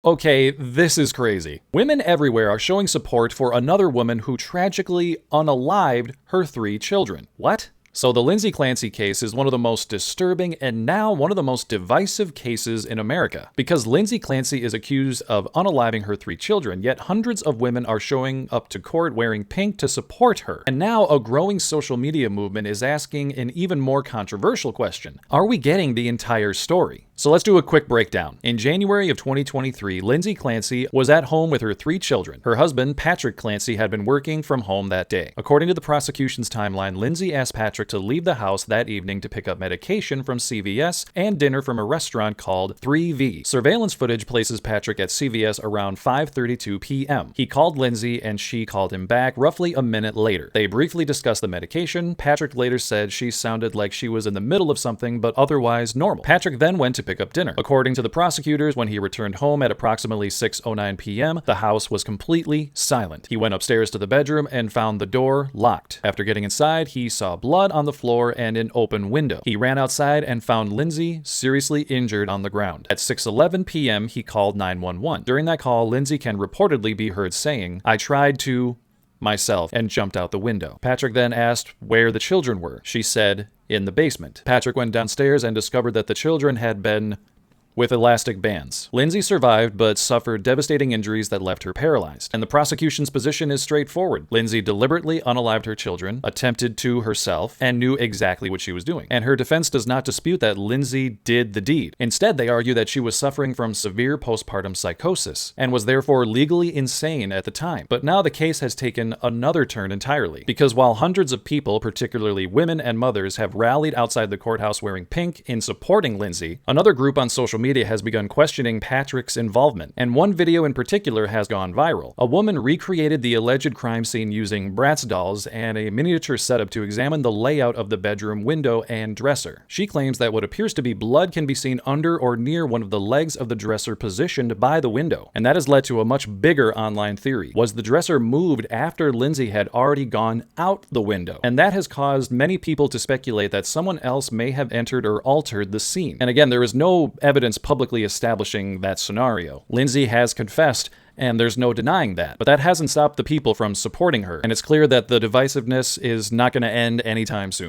Okay, this is crazy. Women everywhere are showing support for another woman who tragically unalived her 3 children. What? So the Lindsay Clancy case is one of the most disturbing and now one of the most divisive cases in America. Because Lindsay Clancy is accused of unaliving her 3 children, yet hundreds of women are showing up to court wearing pink to support her. And now a growing social media movement is asking an even more controversial question. Are we getting the entire story? So let's do a quick breakdown. In January of 2023, Lindsay Clancy was at home with her 3 children. Her husband, Patrick Clancy, had been working from home that day. According to the prosecution's timeline, Lindsay asked Patrick to leave the house that evening to pick up medication from CVS and dinner from a restaurant called 3V. Surveillance footage places Patrick at CVS around 5:32 p.m. He called Lindsay and she called him back roughly a minute later. They briefly discussed the medication. Patrick later said she sounded like she was in the middle of something but otherwise normal. Patrick then went to pick up dinner. According to the prosecutors, when he returned home at approximately 6:09 p.m., the house was completely silent. He went upstairs to the bedroom and found the door locked. After getting inside, he saw blood on the floor and an open window. He ran outside and found Lindsay seriously injured on the ground. At 6:11 p.m., he called 911. During that call, Lindsay can reportedly be heard saying, "I tried to myself," and jumped out the window. Patrick then asked where the children were. She said, "In the basement." Patrick went downstairs and discovered that the children had been with elastic bands. Lindsay survived but suffered devastating injuries that left her paralyzed. And the prosecution's position is straightforward. Lindsay deliberately unalived her children, attempted to herself, and knew exactly what she was doing. And her defense does not dispute that Lindsay did the deed. Instead, they argue that she was suffering from severe postpartum psychosis and was therefore legally insane at the time. But now the case has taken another turn entirely. Because while hundreds of people, particularly women and mothers, have rallied outside the courthouse wearing pink in supporting Lindsay, another group on social media has begun questioning Patrick's involvement, and one video in particular has gone viral. A woman recreated the alleged crime scene using Bratz dolls and a miniature setup to examine the layout of the bedroom window and dresser. She claims that what appears to be blood can be seen under or near one of the legs of the dresser positioned by the window, and that has led to a much bigger online theory. Was the dresser moved after Lindsay had already gone out the window? And that has caused many people to speculate that someone else may have entered or altered the scene. And again, there is no evidence publicly establishing that scenario. Lindsay has confessed, and there's no denying that. But that hasn't stopped the people from supporting her, and it's clear that the divisiveness is not going to end anytime soon.